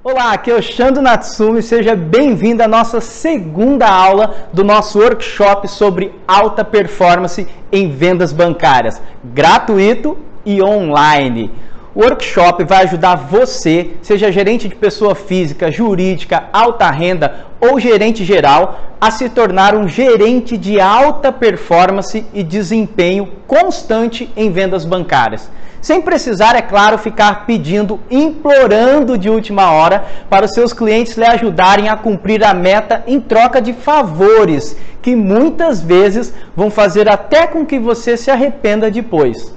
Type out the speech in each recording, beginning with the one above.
Olá, aqui é o Shando Natsumi, seja bem-vindo à nossa segunda aula do nosso workshop sobre alta performance em vendas bancárias, gratuito e online. O workshop vai ajudar você, seja gerente de pessoa física, jurídica, alta renda ou gerente geral, a se tornar um gerente de alta performance e desempenho constante em vendas bancárias. Sem precisar, é claro, ficar pedindo, implorando de última hora para os seus clientes lhe ajudarem a cumprir a meta em troca de favores, que muitas vezes vão fazer até com que você se arrependa depois.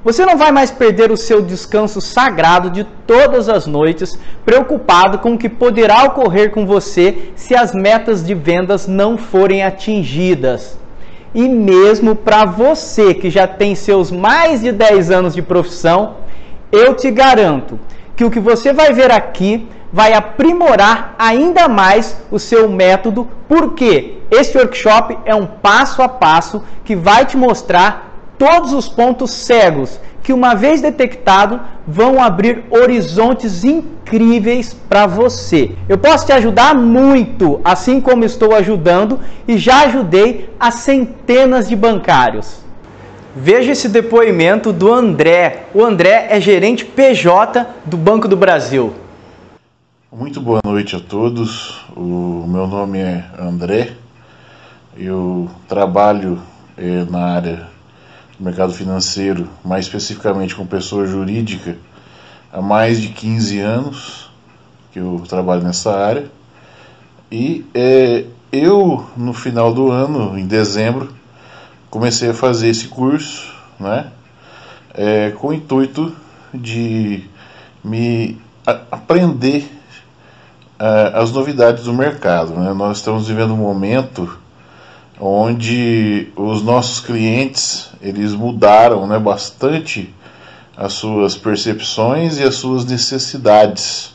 Você não vai mais perder o seu descanso sagrado de todas as noites, preocupado com o que poderá ocorrer com você se as metas de vendas não forem atingidas. E mesmo para você que já tem seus mais de 10 anos de profissão, eu te garanto que o que você vai ver aqui vai aprimorar ainda mais o seu método, porque este workshop é um passo a passo que vai te mostrar todos os pontos cegos que, uma vez detectado, vão abrir horizontes incríveis para você. Eu posso te ajudar muito, assim como estou ajudando e já ajudei a centenas de bancários. Veja esse depoimento do André. O André é gerente PJ do Banco do Brasil. Muito boa noite a todos. O meu nome é André. Eu trabalho na área do mercado financeiro, mais especificamente com pessoa jurídica, há mais de 15 anos que eu trabalho nessa área. E eu, no final do ano, em dezembro, comecei a fazer esse curso, né, com o intuito de aprender as novidades do mercado, né? Nós estamos vivendo um momento onde os nossos clientes, eles mudaram, né, bastante as suas percepções e as suas necessidades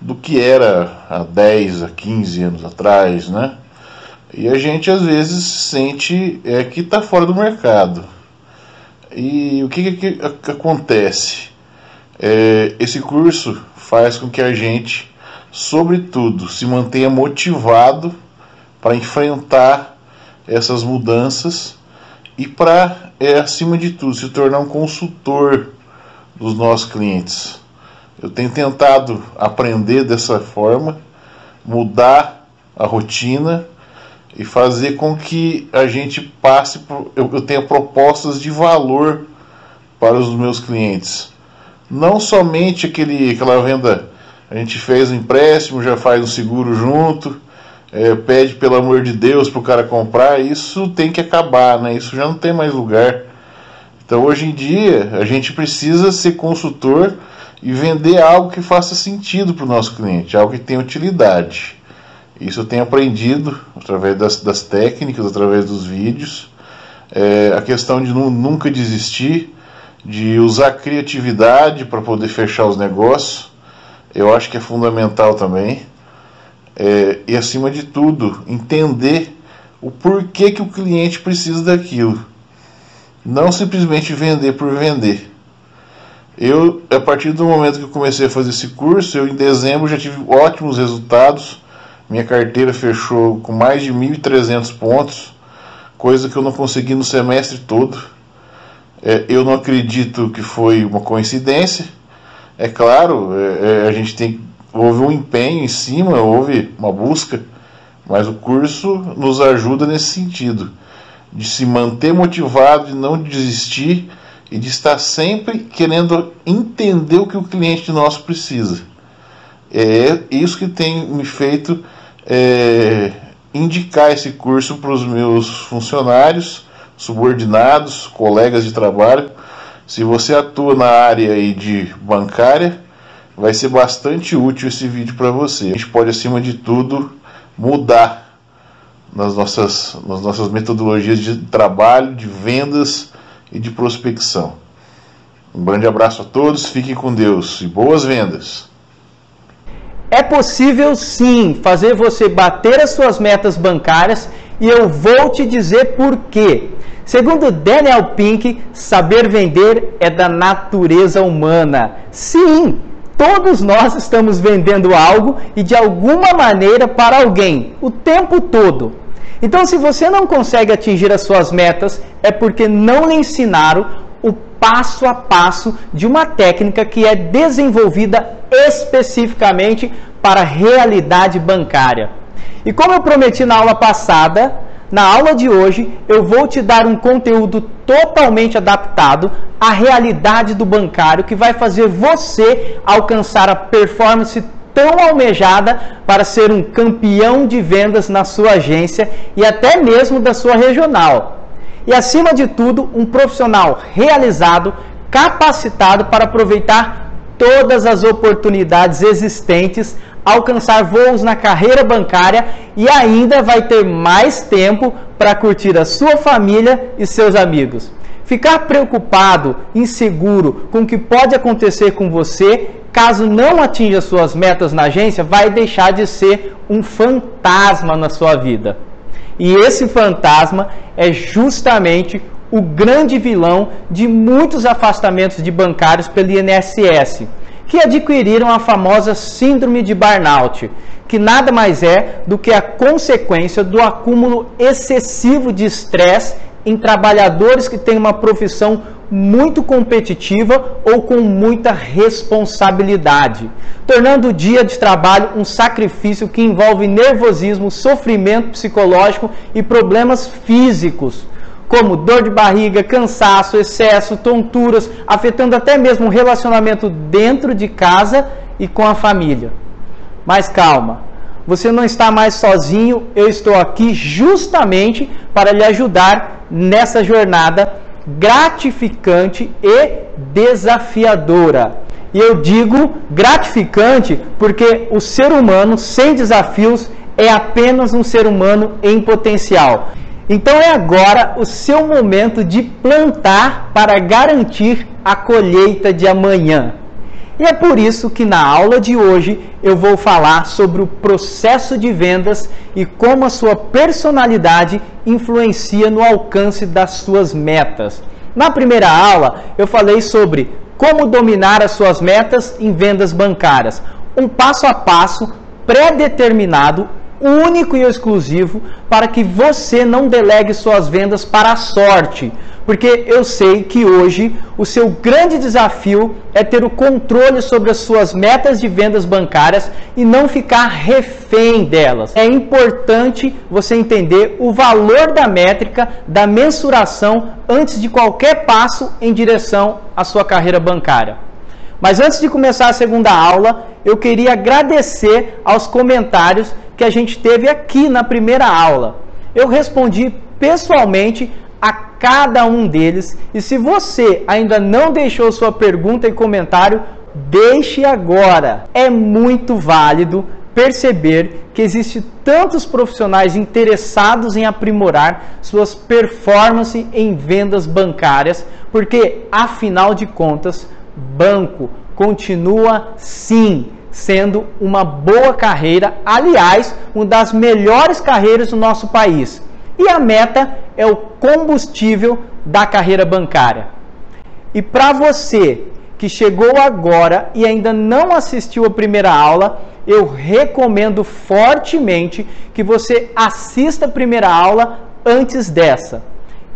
do que era há 10, a 15 anos atrás, né? E a gente às vezes sente que está fora do mercado. E o que acontece? Esse curso faz com que a gente, sobretudo, se mantenha motivado para enfrentar essas mudanças e para, acima de tudo, se tornar um consultor dos nossos clientes. Eu tenho tentado aprender dessa forma, mudar a rotina e fazer com que a gente passe por... Eu tenha propostas de valor para os meus clientes. Não somente aquela venda, a gente fez um empréstimo, já faz um seguro junto, pede pelo amor de Deus para o cara comprar. Isso tem que acabar, né? Isso já não tem mais lugar. Então hoje em dia a gente precisa ser consultor e vender algo que faça sentido para o nosso cliente, algo que tenha utilidade. Isso eu tenho aprendido através das técnicas, através dos vídeos. A questão de nunca desistir, de usar criatividade para poder fechar os negócios, eu acho que é fundamental também. E acima de tudo, entender o porquê que o cliente precisa daquilo. Não simplesmente vender por vender. Eu, a partir do momento que eu comecei a fazer esse curso, em dezembro já tive ótimos resultados. Minha carteira fechou com mais de 1.300 pontos, coisa que eu não consegui no semestre todo. Eu não acredito que foi uma coincidência. É claro, a gente houve um empenho em cima, houve uma busca, mas o curso nos ajuda nesse sentido, de se manter motivado, de não desistir e de estar sempre querendo entender o que o cliente nosso precisa. É isso que tem me feito indicar esse curso para os meus funcionários, subordinados, colegas de trabalho. Se você atua na área aí de bancária, vai ser bastante útil esse vídeo para você. A gente pode, acima de tudo, mudar nas nossas metodologias de trabalho, de vendas e de prospecção. Um grande abraço a todos, fiquem com Deus e boas vendas! É possível sim fazer você bater as suas metas bancárias e eu vou te dizer por quê. Segundo Daniel Pink, saber vender é da natureza humana. Sim, Todos nós estamos vendendo algo e de alguma maneira para alguém, o tempo todo. Então, se você não consegue atingir as suas metas, é porque não lhe ensinaram o passo a passo de uma técnica que é desenvolvida especificamente para a realidade bancária. E como eu prometi na aula passada, na aula de hoje eu vou te dar um conteúdo totalmente adaptado à realidade do bancário que vai fazer você alcançar a performance tão almejada para ser um campeão de vendas na sua agência e até mesmo da sua regional. E acima de tudo, um profissional realizado, capacitado para aproveitar todas as oportunidades existentes, alcançar voos na carreira bancária e ainda vai ter mais tempo para curtir a sua família e seus amigos. Ficar preocupado, inseguro com o que pode acontecer com você, caso não atinja suas metas na agência, vai deixar de ser um fantasma na sua vida. E esse fantasma é justamente o grande vilão de muitos afastamentos de bancários pelo INSS, que adquiriram a famosa síndrome de burnout, que nada mais é do que a consequência do acúmulo excessivo de estresse em trabalhadores que têm uma profissão muito competitiva ou com muita responsabilidade, tornando o dia de trabalho um sacrifício que envolve nervosismo, sofrimento psicológico e problemas físicos, como dor de barriga, cansaço, excesso, tonturas, afetando até mesmo o relacionamento dentro de casa e com a família. Mas calma, você não está mais sozinho, eu estou aqui justamente para lhe ajudar nessa jornada gratificante e desafiadora. E eu digo gratificante porque o ser humano sem desafios é apenas um ser humano em potencial. Então é agora o seu momento de plantar para garantir a colheita de amanhã. E é por isso que na aula de hoje eu vou falar sobre o processo de vendas e como a sua personalidade influencia no alcance das suas metas. Na primeira aula eu falei sobre como dominar as suas metas em vendas bancárias. Um passo a passo pré-determinado, único e exclusivo, para que você não delegue suas vendas para a sorte. Porque eu sei que hoje o seu grande desafio é ter o controle sobre as suas metas de vendas bancárias e não ficar refém delas. É importante você entender o valor da métrica, da mensuração, antes de qualquer passo em direção à sua carreira bancária. Mas antes de começar a segunda aula, eu queria agradecer aos comentários que a gente teve aqui na primeira aula. Eu respondi pessoalmente a cada um deles, e se você ainda não deixou sua pergunta e comentário, deixe agora. É muito válido perceber que existem tantos profissionais interessados em aprimorar suas performances em vendas bancárias, porque afinal de contas, banco continua sim sendo uma boa carreira, aliás, uma das melhores carreiras do nosso país. E a meta é o combustível da carreira bancária. E para você que chegou agora e ainda não assistiu a primeira aula, eu recomendo fortemente que você assista a primeira aula antes dessa.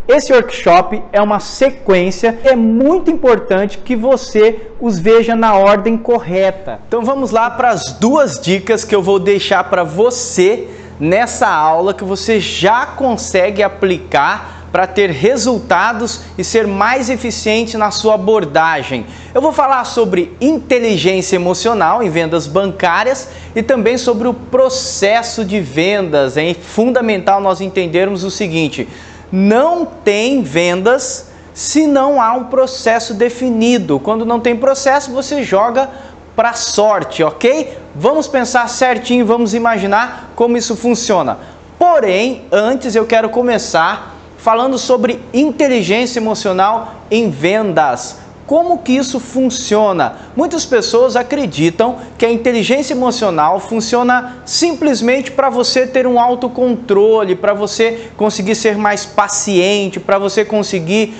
Esse workshop é uma sequência, é muito importante que você os veja na ordem correta. Então vamos lá para as duas dicas que eu vou deixar para você nessa aula que você já consegue aplicar para ter resultados e ser mais eficiente na sua abordagem. Eu vou falar sobre inteligência emocional em vendas bancárias e também sobre o processo de vendas. É fundamental nós entendermos o seguinte: não tem vendas se não há um processo definido. Quando não tem processo, você joga para sorte, ok? Vamos pensar certinho, vamos imaginar como isso funciona. Porém, antes eu quero começar falando sobre inteligência emocional em vendas. Como que isso funciona? Muitas pessoas acreditam que a inteligência emocional funciona simplesmente para você ter um autocontrole, para você conseguir ser mais paciente, para você conseguir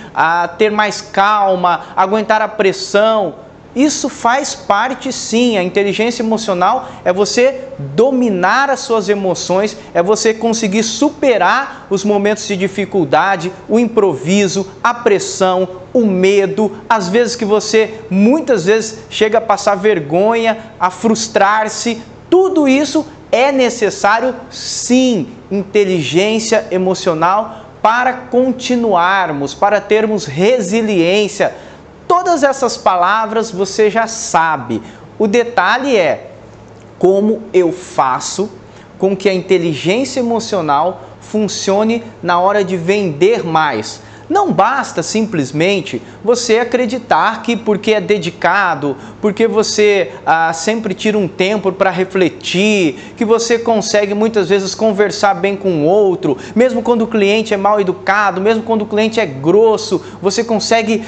ter mais calma, aguentar a pressão. Isso faz parte sim, a inteligência emocional é você dominar as suas emoções, é você conseguir superar os momentos de dificuldade, o improviso, a pressão, o medo, às vezes que você muitas vezes chega a passar vergonha, a frustrar-se, tudo isso é necessário sim, inteligência emocional para continuarmos, para termos resiliência. Todas essas palavras você já sabe. O detalhe é como eu faço com que a inteligência emocional funcione na hora de vender mais. Não basta simplesmente você acreditar que porque é dedicado, porque você sempre tira um tempo para refletir, que você consegue muitas vezes conversar bem com o outro, mesmo quando o cliente é mal educado, mesmo quando o cliente é grosso, você consegue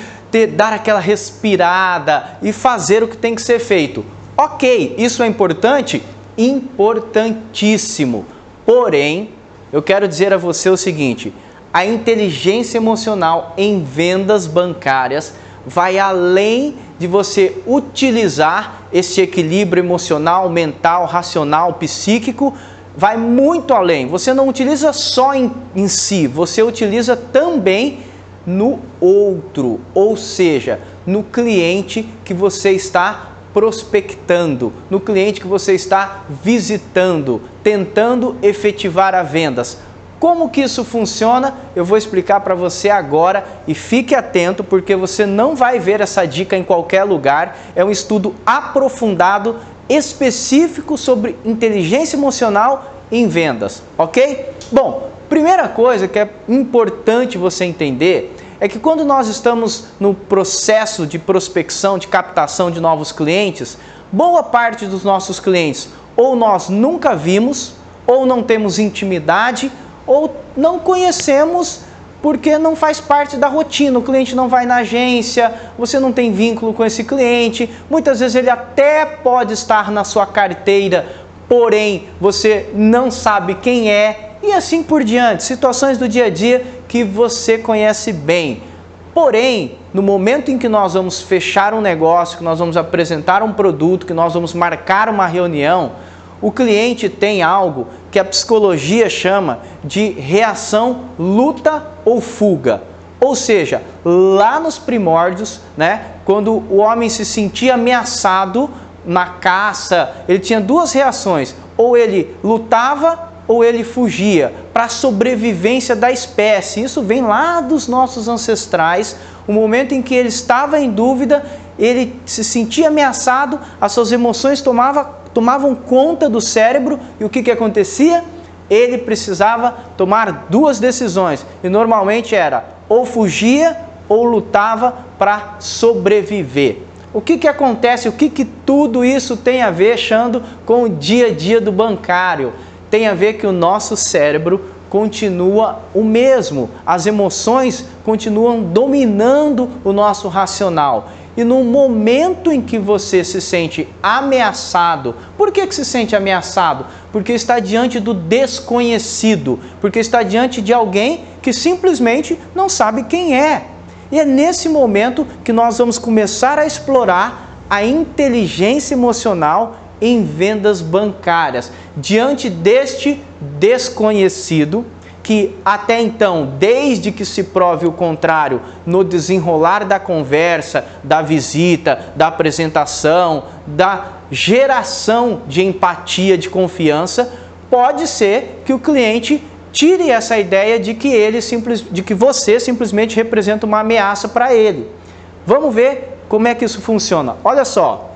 dar aquela respirada e fazer o que tem que ser feito. Ok, isso é importante? Importantíssimo. Porém, eu quero dizer a você o seguinte: a inteligência emocional em vendas bancárias vai além de você utilizar esse equilíbrio emocional, mental, racional, psíquico, vai muito além. Você não utiliza só em si, você utiliza também no outro, ou seja, no cliente que você está prospectando, no cliente que você está visitando, tentando efetivar as vendas. Como que isso funciona? Eu vou explicar para você agora e fique atento porque você não vai ver essa dica em qualquer lugar. É um estudo aprofundado, específico sobre inteligência emocional em vendas, ok? Bom, primeira coisa que é importante você entender é que quando nós estamos no processo de prospecção, de captação de novos clientes, boa parte dos nossos clientes ou nós nunca vimos, ou não temos intimidade, ou não conhecemos porque não faz parte da rotina. O cliente não vai na agência, você não tem vínculo com esse cliente, muitas vezes ele até pode estar na sua carteira, porém você não sabe quem é, e assim por diante, situações do dia a dia que você conhece bem. Porém, no momento em que nós vamos fechar um negócio, que nós vamos apresentar um produto, que nós vamos marcar uma reunião, o cliente tem algo que a psicologia chama de reação luta ou fuga. Ou seja, lá nos primórdios, quando o homem se sentia ameaçado na caça, ele tinha duas reações: ou ele lutava ou ele fugia, para a sobrevivência da espécie. Isso vem lá dos nossos ancestrais. O momento em que ele estava em dúvida, ele se sentia ameaçado, as suas emoções tomavam conta do cérebro, e o que acontecia? Ele precisava tomar duas decisões, e normalmente era ou fugia ou lutava para sobreviver. O que acontece? O que tudo isso tem a ver, Xando, com o dia a dia do bancário? Tem a ver que o nosso cérebro continua o mesmo, as emoções continuam dominando o nosso racional. E no momento em que você se sente ameaçado, por que se sente ameaçado? Porque está diante do desconhecido, porque está diante de alguém que simplesmente não sabe quem é. E é nesse momento que nós vamos começar a explorar a inteligência emocional em vendas bancárias, diante deste desconhecido, que até então, desde que se prove o contrário, no desenrolar da conversa, da visita, da apresentação, da geração de empatia, de confiança, pode ser que o cliente tire essa ideia de que você simplesmente representa uma ameaça para ele. Vamos ver como é que isso funciona. Olha só,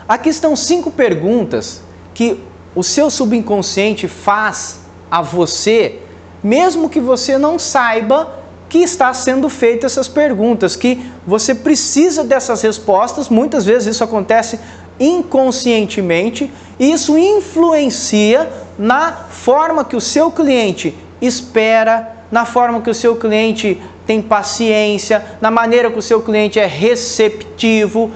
aqui estão 5 perguntas que o seu subconsciente faz a você, mesmo que você não saiba que está sendo feitas essas perguntas, que você precisa dessas respostas. Muitas vezes isso acontece inconscientemente, e isso influencia na forma que o seu cliente espera, na forma que o seu cliente tem paciência, na maneira que o seu cliente é receptivo.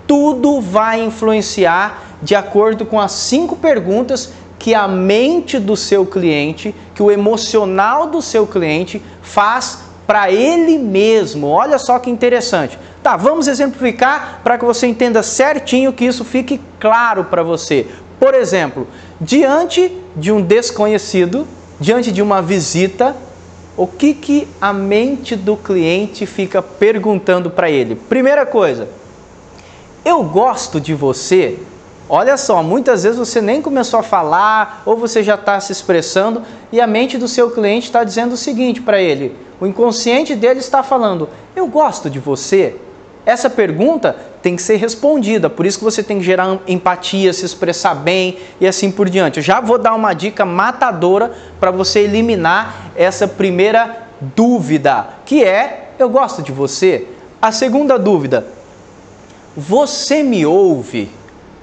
Tudo vai influenciar de acordo com as 5 perguntas que a mente do seu cliente, que o emocional do seu cliente faz para ele mesmo. Olha só que interessante. Tá, vamos exemplificar para que você entenda certinho, que isso fique claro para você. Por exemplo, diante de um desconhecido, diante de uma visita, o que a mente do cliente fica perguntando para ele? Primeira coisa, eu gosto de você. Olha só, muitas vezes você nem começou a falar, ou você já está se expressando, e a mente do seu cliente está dizendo o seguinte para ele. O inconsciente dele está falando, eu gosto de você. Essa pergunta tem que ser respondida, por isso que você tem que gerar empatia, se expressar bem e assim por diante. Eu já vou dar uma dica matadora para você eliminar essa primeira dúvida, que é, eu gosto de você. A segunda dúvida, você me ouve?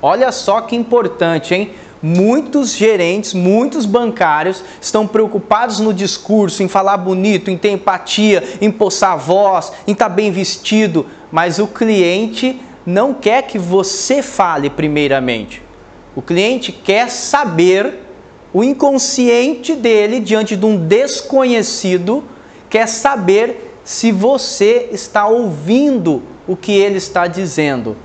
Olha só que importante, hein? Muitos gerentes, muitos bancários estão preocupados no discurso, em falar bonito, em ter empatia, em poçar a voz, em estar bem vestido, mas o cliente não quer que você fale primeiramente. O cliente quer saber, o inconsciente dele, diante de um desconhecido, quer saber se você está ouvindo o que ele está dizendo.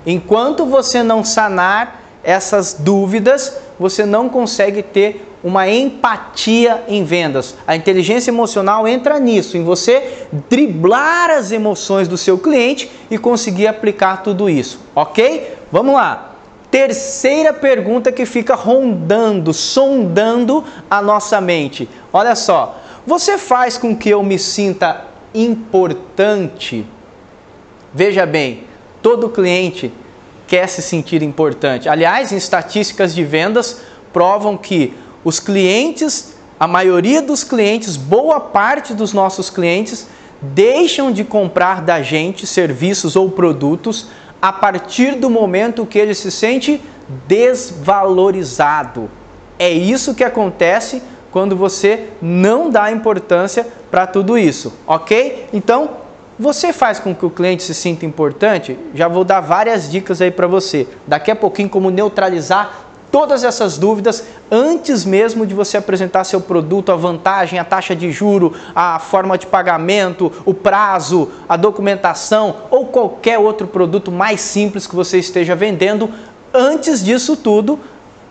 Enquanto você não sanar essas dúvidas, você não consegue ter uma empatia em vendas. A inteligência emocional entra nisso, em você driblar as emoções do seu cliente e conseguir aplicar tudo isso, ok? Vamos lá. Terceira pergunta que fica rondando, sondando a nossa mente. Olha só, você faz com que eu me sinta importante? Veja bem, todo cliente quer se sentir importante. Aliás, em estatísticas de vendas, provam que os clientes, a maioria dos clientes, boa parte dos nossos clientes, deixam de comprar da gente serviços ou produtos a partir do momento que ele se sente desvalorizado. É isso que acontece quando você não dá importância para tudo isso, ok? Então, você faz com que o cliente se sinta importante? Já vou dar várias dicas aí para você. Daqui a pouquinho, como neutralizar todas essas dúvidas antes mesmo de você apresentar seu produto, a vantagem, a taxa de juro, a forma de pagamento, o prazo, a documentação ou qualquer outro produto mais simples que você esteja vendendo. Antes disso tudo,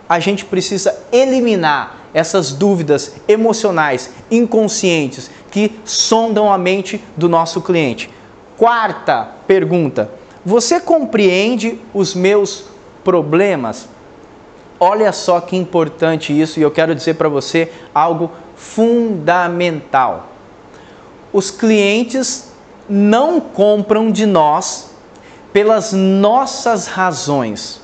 a gente precisa eliminar essas dúvidas emocionais, inconscientes, que sondam a mente do nosso cliente. Quarta pergunta, você compreende os meus problemas? Olha só que importante isso, e eu quero dizer para você algo fundamental. Os clientes não compram de nós pelas nossas razões.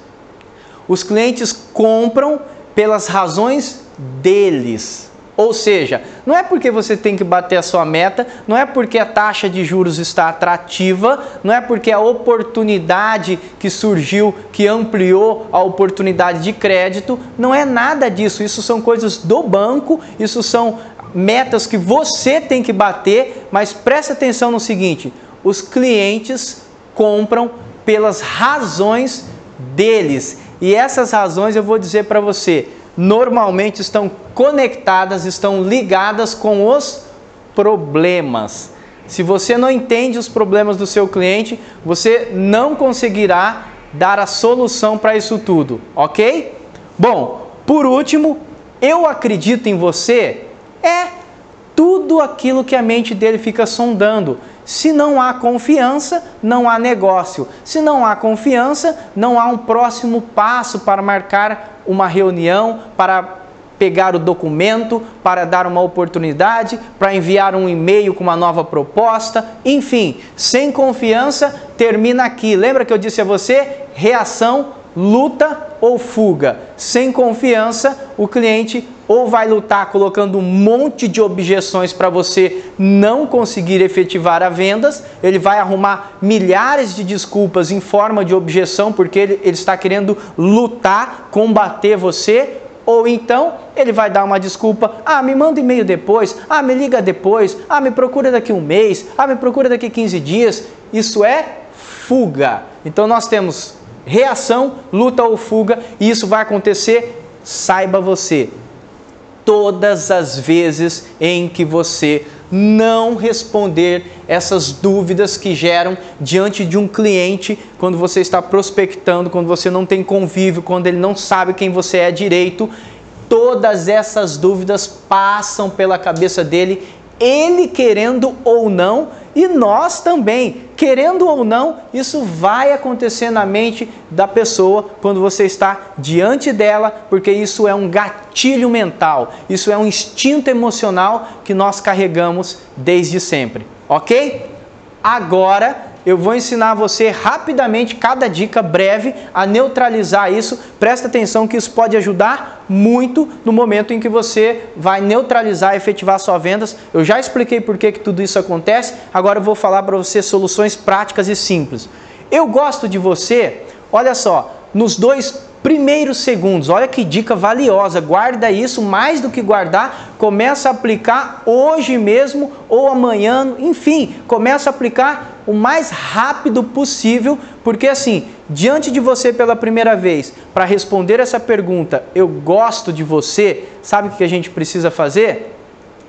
Os clientes compram pelas razões deles. Ou seja, não é porque você tem que bater a sua meta, não é porque a taxa de juros está atrativa, não é porque a oportunidade que surgiu, que ampliou a oportunidade de crédito, não é nada disso. Isso são coisas do banco, isso são metas que você tem que bater, mas presta atenção no seguinte, os clientes compram pelas razões deles. E essas razões eu vou dizer para você, normalmente estão conectadas, estão ligadas com os problemas. Se você não entende os problemas do seu cliente, você não conseguirá dar a solução para isso tudo, ok? Bom, por último, eu acredito em você, é tudo aquilo que a mente dele fica sondando. Se não há confiança, não há negócio. Se não há confiança, não há um próximo passo para marcar uma reunião, para pegar o documento, para dar uma oportunidade, para enviar um e-mail com uma nova proposta. Enfim, sem confiança, termina aqui. Lembra que eu disse a você? Reação, luta ou fuga. Sem confiança, o cliente ou vai lutar colocando um monte de objeções para você não conseguir efetivar as vendas, ele vai arrumar milhares de desculpas em forma de objeção porque ele está querendo lutar, combater você, ou então ele vai dar uma desculpa, me manda e-mail depois, me liga depois, me procura daqui um mês, me procura daqui 15 dias, isso é fuga. Então nós temos reação, luta ou fuga, e isso vai acontecer, saiba você, todas as vezes em que você não responder essas dúvidas que geram diante de um cliente quando você está prospectando, quando você não tem convívio, quando ele não sabe quem você é direito. Todas essas dúvidas passam pela cabeça dele, ele querendo ou não, e nós também, querendo ou não, isso vai acontecer na mente da pessoa quando você está diante dela, porque isso é um gatilho mental, isso é um instinto emocional que nós carregamos desde sempre, ok? Agora eu vou ensinar você rapidamente, cada dica breve, a neutralizar isso. Presta atenção que isso pode ajudar muito no momento em que você vai neutralizar e efetivar suas vendas. Eu já expliquei por que tudo isso acontece, agora eu vou falar para você soluções práticas e simples. Eu gosto de você, olha só, nos 2 primeiros segundos, olha que dica valiosa, guarda isso, mais do que guardar, começa a aplicar hoje mesmo ou amanhã, enfim, começa a aplicar o mais rápido possível, porque assim, diante de você pela primeira vez, para responder essa pergunta, eu gosto de você, sabe o que a gente precisa fazer?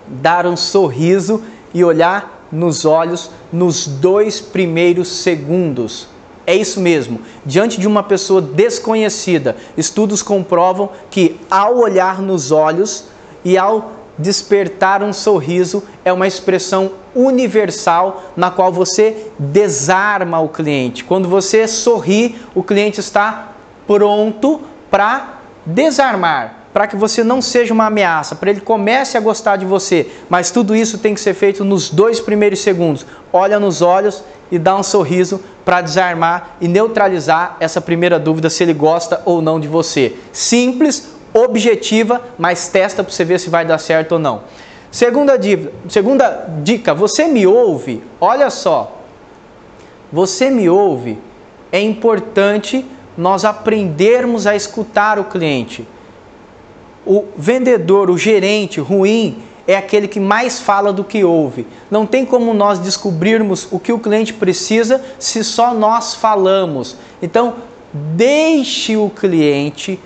Dar um sorriso e olhar nos olhos nos 2 primeiros segundos. É isso mesmo, diante de uma pessoa desconhecida, estudos comprovam que ao olhar nos olhos e ao despertar um sorriso é uma expressão universal na qual você desarma o cliente. Quando você sorri, o cliente está pronto para desarmar, para que você não seja uma ameaça, para ele comece a gostar de você. Mas tudo isso tem que ser feito nos 2 primeiros segundos. Olha nos olhos e dá um sorriso para desarmar e neutralizar essa primeira dúvida se ele gosta ou não de você. Simples, objetiva, mas testa para você ver se vai dar certo ou não. Segunda dica, você me ouve? Olha só, você me ouve? É importante nós aprendermos a escutar o cliente. O vendedor, o gerente ruim é aquele que mais fala do que ouve. Não tem como nós descobrirmos o que o cliente precisa se só nós falamos. Então, deixe o cliente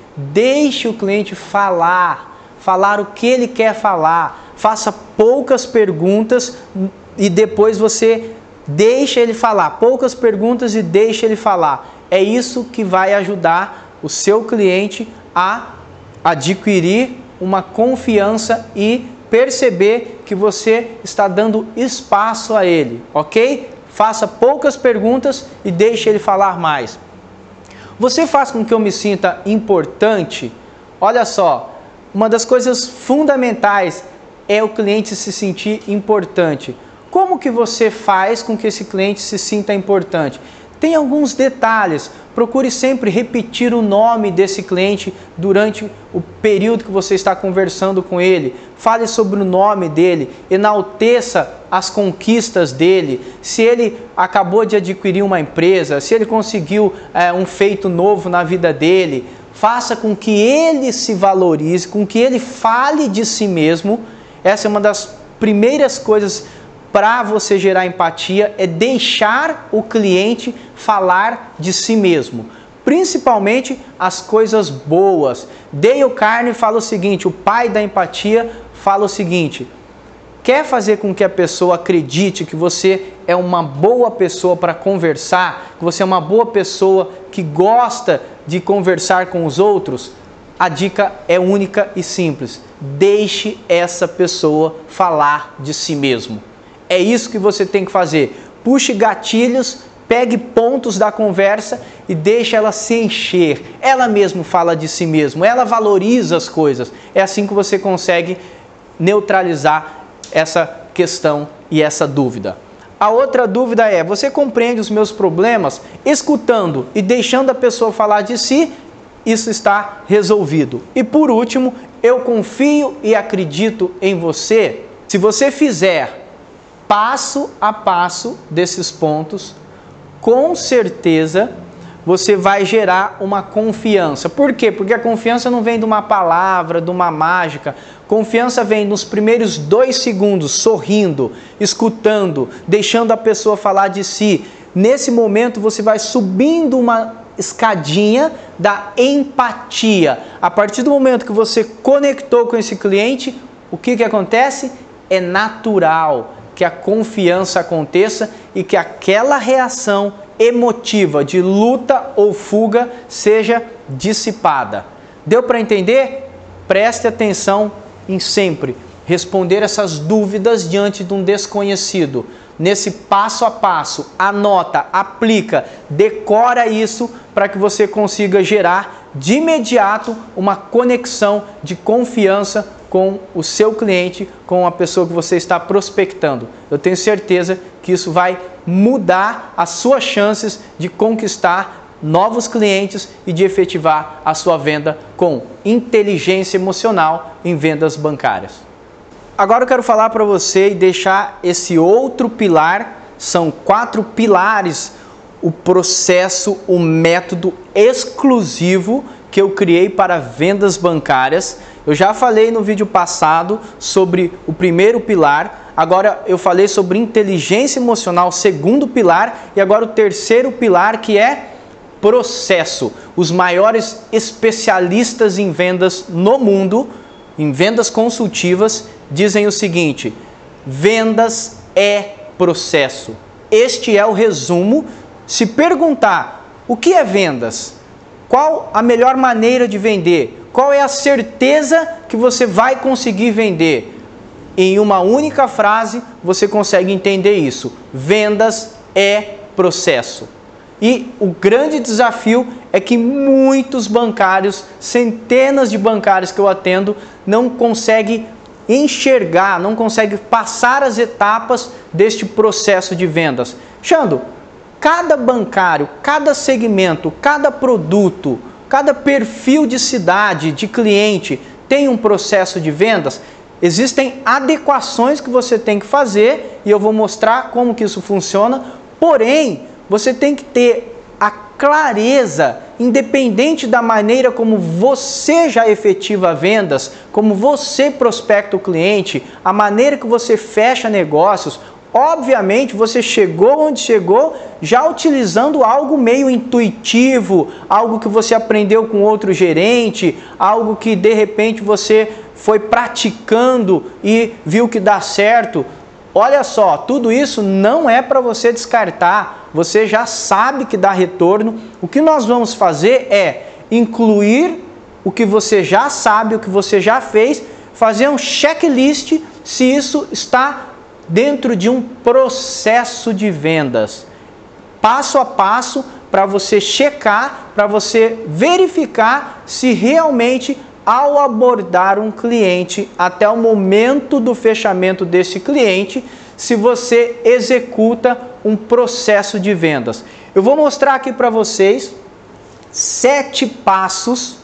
falar o que ele quer falar. Faça poucas perguntas e depois você deixa ele falar. Poucas perguntas e deixa ele falar. É isso que vai ajudar o seu cliente a adquirir uma confiança e perceber que você está dando espaço a ele, ok? Faça poucas perguntas e deixe ele falar mais. Você faz com que eu me sinta importante? Olha só, uma das coisas fundamentais é o cliente se sentir importante. Como que você faz com que esse cliente se sinta importante? Tem alguns detalhes. Procure sempre repetir o nome desse cliente durante o período que você está conversando com ele. Fale sobre o nome dele, enalteça as conquistas dele. Se ele acabou de adquirir uma empresa, se ele conseguiu um feito novo na vida dele, faça com que ele se valorize, com que ele fale de si mesmo. Essa é uma das primeiras coisas para você gerar empatia, é deixar o cliente falar de si mesmo, principalmente as coisas boas. Dale Carnegie fala o seguinte, o pai da empatia fala o seguinte: quer fazer com que a pessoa acredite que você é uma boa pessoa para conversar, que você é uma boa pessoa que gosta de conversar com os outros? A dica é única e simples: deixe essa pessoa falar de si mesmo. É isso que você tem que fazer. Puxe gatilhos, pegue pontos da conversa e deixe ela se encher. Ela mesma fala de si mesma, ela valoriza as coisas. É assim que você consegue neutralizar essa questão e essa dúvida. A outra dúvida é: você compreende os meus problemas? Escutando e deixando a pessoa falar de si, isso está resolvido. E por último, eu confio e acredito em você. Se você fizer passo a passo desses pontos, com certeza você vai gerar uma confiança. Por quê? Porque a confiança não vem de uma palavra, de uma mágica. Confiança vem nos primeiros 2 segundos, sorrindo, escutando, deixando a pessoa falar de si. Nesse momento você vai subindo uma escadinha da empatia. A partir do momento que você conectou com esse cliente, o que acontece? é natural que a confiança aconteça e que aquela reação emotiva de luta ou fuga seja dissipada. Deu para entender? Preste atenção em sempre responder essas dúvidas diante de um desconhecido. Nesse passo a passo, anota, aplica, decora isso para que você consiga gerar de imediato uma conexão de confiança com o seu cliente, com a pessoa que você está prospectando. Eu tenho certeza que isso vai mudar as suas chances de conquistar novos clientes e de efetivar a sua venda com inteligência emocional em vendas bancárias. Agora eu quero falar para você e deixar esse outro pilar, são 4 pilares, o processo, o método exclusivo que eu criei para vendas bancárias. Eu já falei no vídeo passado sobre o primeiro pilar, agora eu falei sobre inteligência emocional, segundo pilar, e agora o terceiro pilar, que é processo. Os maiores especialistas em vendas no mundo, em vendas consultivas, dizem o seguinte: vendas é processo. Este é o resumo. Se perguntar o que é vendas, qual a melhor maneira de vender, qual é a certeza que você vai conseguir vender, em uma única frase você consegue entender isso. Vendas é processo. E o grande desafio é que muitos bancários, centenas de bancários que eu atendo, não conseguem enxergar, não conseguem passar as etapas deste processo de vendas. Xando, cada bancário, cada segmento, cada produto, cada perfil de cidade, de cliente tem um processo de vendas. Existem adequações que você tem que fazer e eu vou mostrar como que isso funciona, porém, você tem que ter a clareza, independente da maneira como você já efetiva vendas, como você prospecta o cliente, a maneira que você fecha negócios. Obviamente você chegou onde chegou já utilizando algo meio intuitivo, algo que você aprendeu com outro gerente, algo que de repente você foi praticando e viu que dá certo. Olha só, tudo isso não é para você descartar, você já sabe que dá retorno. O que nós vamos fazer é incluir o que você já sabe, o que você já fez, fazer um checklist se isso está dentro de um processo de vendas. Passo a passo para você checar, para você verificar se realmente ao abordar um cliente até o momento do fechamento desse cliente, se você executa um processo de vendas. Eu vou mostrar aqui para vocês 7 passos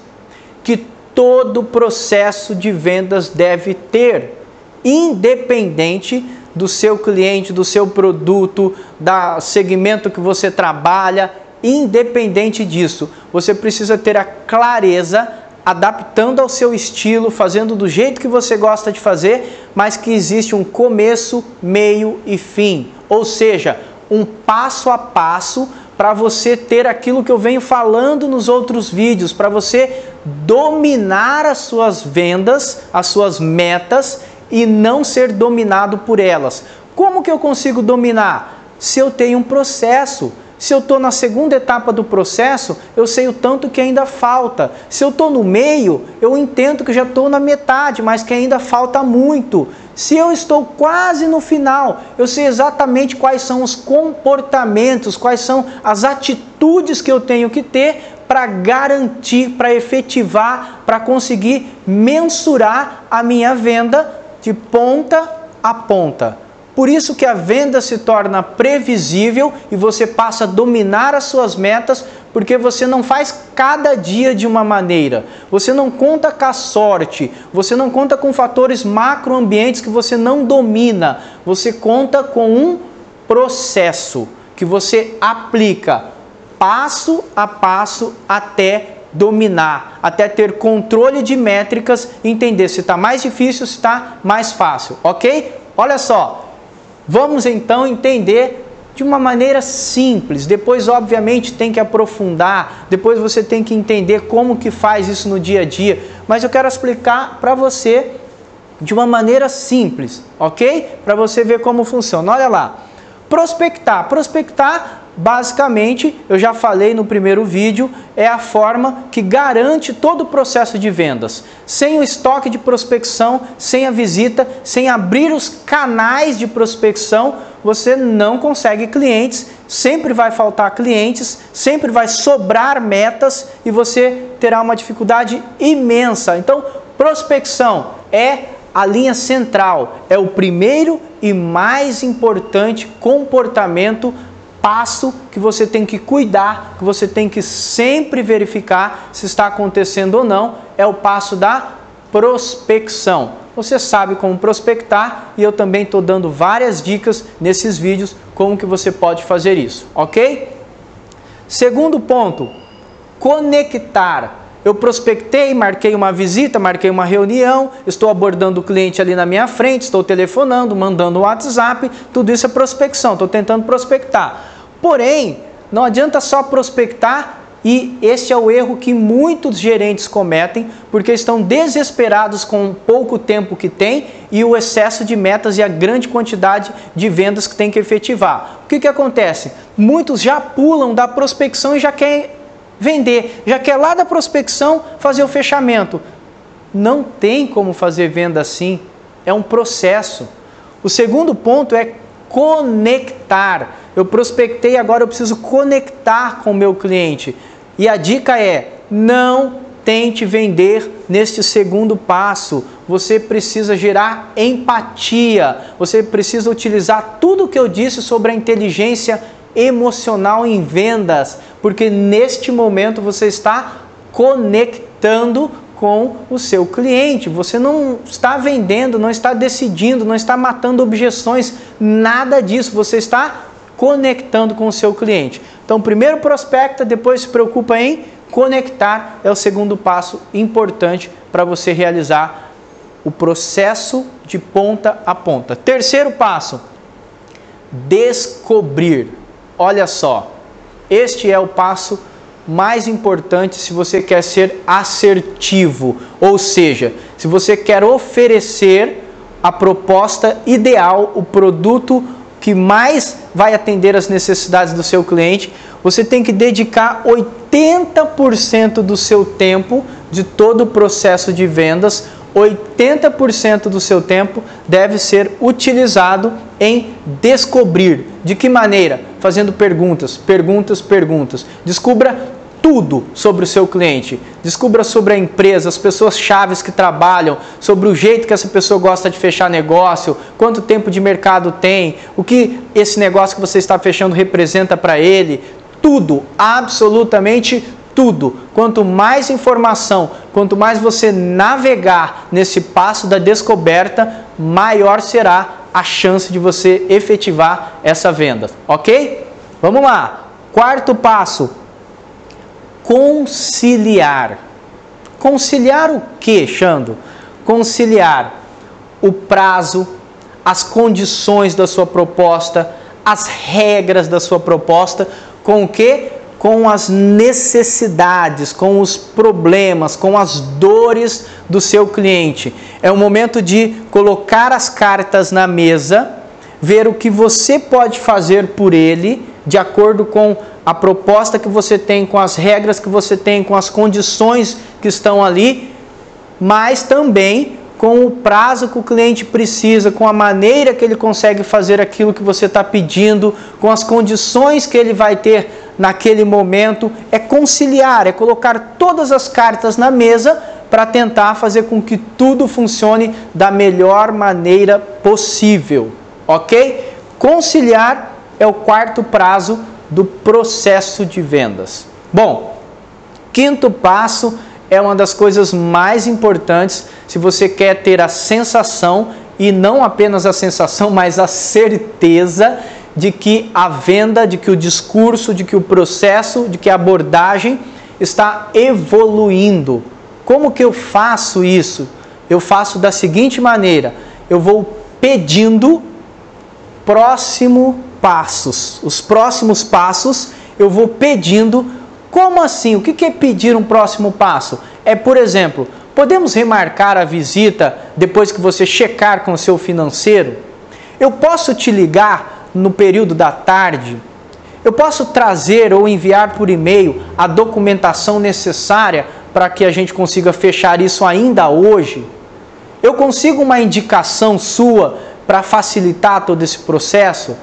que todo processo de vendas deve ter, independente do seu cliente, do seu produto, do segmento que você trabalha, independente disso. Você precisa ter a clareza, adaptando ao seu estilo, fazendo do jeito que você gosta de fazer, mas que existe um começo, meio e fim. Ou seja, um passo a passo para você ter aquilo que eu venho falando nos outros vídeos, para você dominar as suas vendas, as suas metas e não ser dominado por elas. Como que eu consigo dominar? Se eu tenho um processo. Se eu estou na segunda etapa do processo, eu sei o tanto que ainda falta. Se eu estou no meio, eu entendo que já estou na metade, mas que ainda falta muito. Se eu estou quase no final, eu sei exatamente quais são os comportamentos, quais são as atitudes que eu tenho que ter para garantir, para efetivar, para conseguir mensurar a minha venda de ponta a ponta. Por isso que a venda se torna previsível e você passa a dominar as suas metas, porque você não faz cada dia de uma maneira. Você não conta com a sorte, você não conta com fatores macroambientes que você não domina. Você conta com um processo que você aplica passo a passo até dominar, até ter controle de métricas e entender se está mais difícil, se está mais fácil, ok? Olha só. Vamos então entender de uma maneira simples, depois obviamente tem que aprofundar, depois você tem que entender como que faz isso no dia a dia, mas eu quero explicar para você de uma maneira simples, ok? Para você ver como funciona. Olha lá. Prospectar. Prospectar, basicamente, eu já falei no primeiro vídeo, é a forma que garante todo o processo de vendas. Sem o estoque de prospecção, sem a visita, sem abrir os canais de prospecção, você não consegue clientes, sempre vai faltar clientes, sempre vai sobrar metas e você terá uma dificuldade imensa. Então, prospecção é a linha central, é o primeiro e mais importante comportamento, passo que você tem que cuidar, que você tem que sempre verificar se está acontecendo ou não, é o passo da prospecção. Você sabe como prospectar e eu também estou dando várias dicas nesses vídeos como que você pode fazer isso, ok? Segundo ponto, conectar. Eu prospectei, marquei uma visita, marquei uma reunião, estou abordando o cliente ali na minha frente, estou telefonando, mandando um WhatsApp, tudo isso é prospecção, estou tentando prospectar. Porém, não adianta só prospectar e esse é o erro que muitos gerentes cometem, porque estão desesperados com o pouco tempo que tem e o excesso de metas e a grande quantidade de vendas que tem que efetivar. O que acontece? Muitos já pulam da prospecção e já querem vender, já quer lá da prospecção fazer o fechamento. Não tem como fazer venda assim, é um processo. O segundo ponto é conectar. Eu prospectei, agora eu preciso conectar com o meu cliente. E a dica é, não tente vender neste segundo passo. Você precisa gerar empatia, você precisa utilizar tudo o que eu disse sobre a inteligência emocional em vendas, porque neste momento você está conectando com o seu cliente, você não está vendendo, não está decidindo, não está matando objeções, nada disso, você está conectando com o seu cliente. Então primeiro prospecta, depois se preocupa em conectar, é o segundo passo importante para você realizar o processo de ponta a ponta. Terceiro passo, descobrir. Olha só, este é o passo mais importante se você quer ser assertivo, ou seja, se você quer oferecer a proposta ideal, o produto que mais vai atender as necessidades do seu cliente, você tem que dedicar 80% do seu tempo de todo o processo de vendas, 80% do seu tempo deve ser utilizado em descobrir. De que maneira? Fazendo perguntas, perguntas, perguntas. Descubra tudo sobre o seu cliente. Descubra sobre a empresa, as pessoas chaves que trabalham, sobre o jeito que essa pessoa gosta de fechar negócio, quanto tempo de mercado tem, o que esse negócio que você está fechando representa para ele. Tudo, absolutamente tudo. Quanto mais informação, quanto mais você navegar nesse passo da descoberta, maior será a chance de você efetivar essa venda, ok? Vamos lá. Quarto passo, conciliar. Conciliar o que, Xando? Conciliar o prazo, as condições da sua proposta, as regras da sua proposta, com o que? Com as necessidades, com os problemas, com as dores do seu cliente. É o momento de colocar as cartas na mesa, ver o que você pode fazer por ele, de acordo com a proposta que você tem, com as regras que você tem, com as condições que estão ali, mas também com o prazo que o cliente precisa, com a maneira que ele consegue fazer aquilo que você está pedindo, com as condições que ele vai ter naquele momento. É conciliar, é colocar todas as cartas na mesa para tentar fazer com que tudo funcione da melhor maneira possível, ok? Conciliar é o quarto prazo do processo de vendas. Bom, quinto passo é uma das coisas mais importantes se você quer ter a sensação, e não apenas a sensação, mas a certeza de que a venda, de que o discurso, de que o processo, de que a abordagem está evoluindo. Como que eu faço isso? Eu faço da seguinte maneira: eu vou pedindo os próximos passos eu vou pedindo. Como assim? O que é pedir um próximo passo? É, por exemplo, Podemos remarcar a visita depois que você checar com o seu financeiro? Eu posso te ligar no período da tarde? Eu posso trazer ou enviar por e-mail a documentação necessária para que a gente consiga fechar isso ainda hoje? Eu consigo uma indicação sua para facilitar todo esse processo?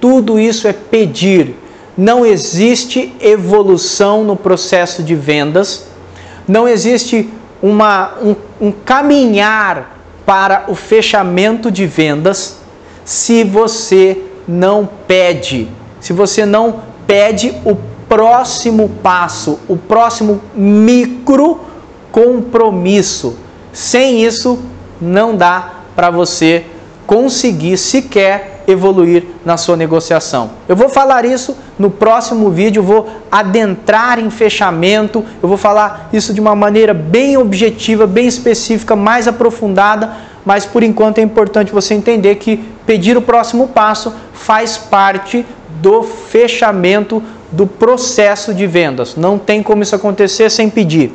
Tudo isso é pedir. Não existe evolução no processo de vendas, não existe um caminhar para o fechamento de vendas se você não pede. Se você não pede o próximo passo, o próximo micro compromisso. Sem isso, não dá para você conseguir sequer evoluir na sua negociação. Eu vou falar isso no próximo vídeo, eu vou adentrar em fechamento, eu vou falar isso de uma maneira bem objetiva, bem específica, mais aprofundada, mas por enquanto é importante você entender que pedir o próximo passo faz parte do fechamento do processo de vendas. Não tem como isso acontecer sem pedir.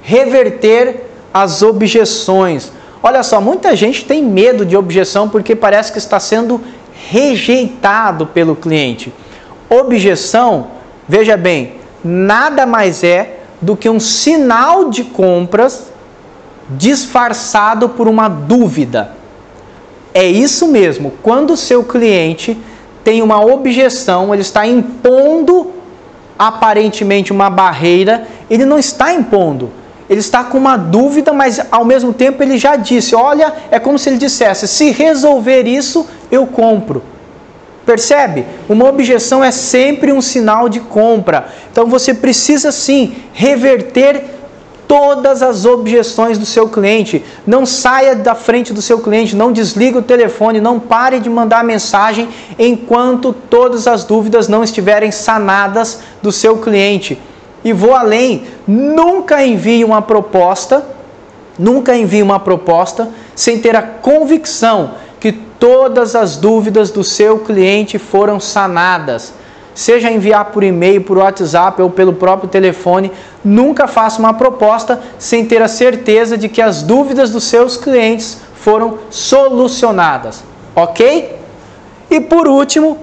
Reverter as objeções. Olha só, muita gente tem medo de objeção porque parece que está sendo rejeitado pelo cliente. Objeção, veja bem, nada mais é do que um sinal de compras disfarçado por uma dúvida. É isso mesmo, quando o seu cliente tem uma objeção, ele está impondo aparentemente uma barreira, ele não está impondo. Ele está com uma dúvida, mas ao mesmo tempo ele já disse, olha, é como se ele dissesse, se resolver isso, eu compro. Percebe? Uma objeção é sempre um sinal de compra. Então você precisa sim reverter todas as objeções do seu cliente. Não saia da frente do seu cliente, não desligue o telefone, não pare de mandar mensagem enquanto todas as dúvidas não estiverem sanadas do seu cliente. E vou além, nunca envie uma proposta sem ter a convicção que todas as dúvidas do seu cliente foram sanadas. Seja enviar por e-mail, por WhatsApp ou pelo próprio telefone, nunca faça uma proposta sem ter a certeza de que as dúvidas dos seus clientes foram solucionadas, ok? E por último,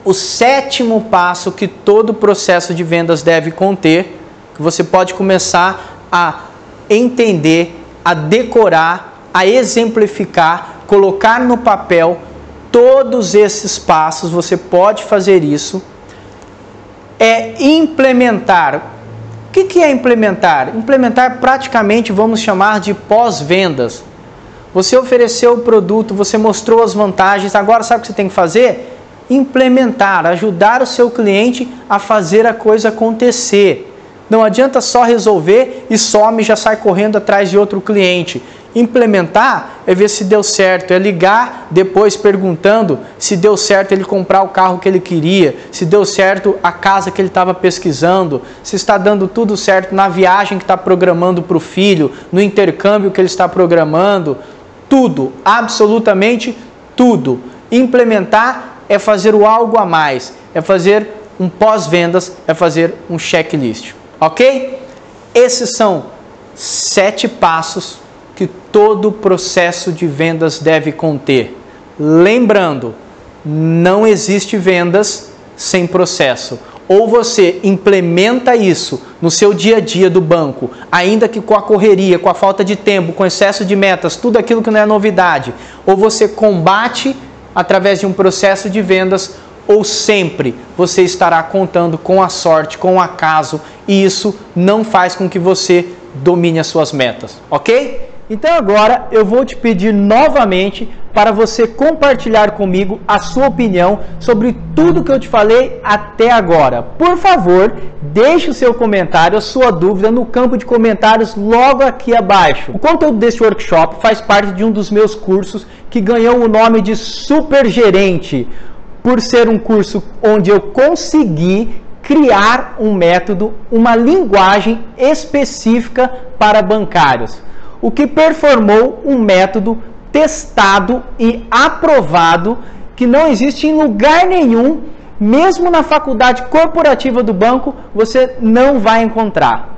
o 7º passo que todo processo de vendas deve conter, que você pode começar a entender, a decorar, a exemplificar, colocar no papel todos esses passos, você pode fazer isso, é implementar. O que é implementar? Implementar praticamente vamos chamar de pós-vendas. Você ofereceu o produto, você mostrou as vantagens, agora sabe o que você tem que fazer? Implementar, ajudar o seu cliente a fazer a coisa acontecer. Não adianta só resolver e some e já sai correndo atrás de outro cliente. Implementar é ver se deu certo, é ligar depois perguntando se deu certo ele comprar o carro que ele queria, se deu certo a casa que ele estava pesquisando, se está dando tudo certo na viagem que está programando para o filho, no intercâmbio que ele está programando, tudo, absolutamente tudo. Implementar é fazer o algo a mais, é fazer um pós-vendas, é fazer um checklist, ok? Esses são 7 passos que todo processo de vendas deve conter. Lembrando, não existe vendas sem processo. Ou você implementa isso no seu dia a dia do banco, ainda que com a correria, com a falta de tempo, com excesso de metas, tudo aquilo que não é novidade, ou você combate através de um processo de vendas, ou sempre você estará contando com a sorte, com o acaso, e isso não faz com que você domine as suas metas, ok? Então agora eu vou te pedir novamente para você compartilhar comigo a sua opinião sobre tudo que eu te falei até agora. Por favor, deixe o seu comentário, a sua dúvida no campo de comentários logo aqui abaixo. O conteúdo deste workshop faz parte de um dos meus cursos que ganhou o nome de Super Gerente, por ser um curso onde eu consegui criar um método, uma linguagem específica para bancários, o que performou um método testado e aprovado que não existe em lugar nenhum, mesmo na faculdade corporativa do banco, você não vai encontrar.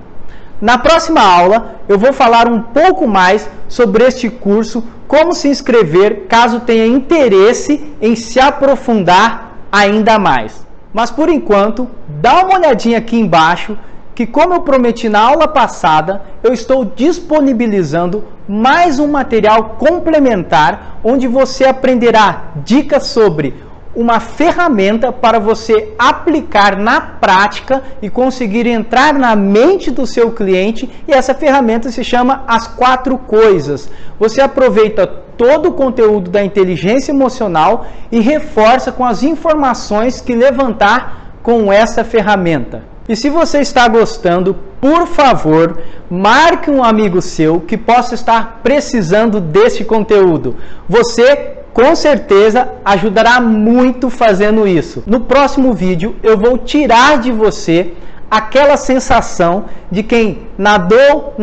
Na próxima aula, eu vou falar um pouco mais sobre este curso, como se inscrever caso tenha interesse em se aprofundar ainda mais. Mas por enquanto, dá uma olhadinha aqui embaixo, que como eu prometi na aula passada, eu estou disponibilizando mais um material complementar, onde você aprenderá dicas sobre uma ferramenta para você aplicar na prática e conseguir entrar na mente do seu cliente, e essa ferramenta se chama As 4 Coisas. Você aproveita todo o conteúdo da inteligência emocional e reforça com as informações que levantar com essa ferramenta. E se você está gostando, por favor, marque um amigo seu que possa estar precisando desse conteúdo. Você com certeza ajudará muito fazendo isso. No próximo vídeo eu vou tirar de você aquela sensação de quem nadou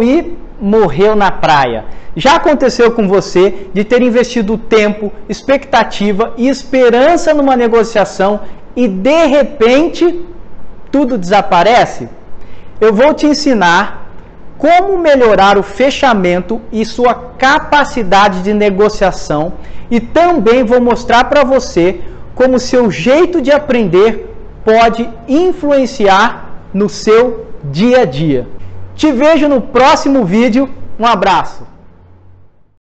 e morreu na praia. Já aconteceu com você de ter investido tempo, expectativa e esperança numa negociação e de repente tudo desaparece? Eu vou te ensinar como melhorar o fechamento e sua capacidade de negociação, e também vou mostrar para você como seu jeito de aprender pode influenciar no seu dia a dia. Te vejo no próximo vídeo. Um abraço!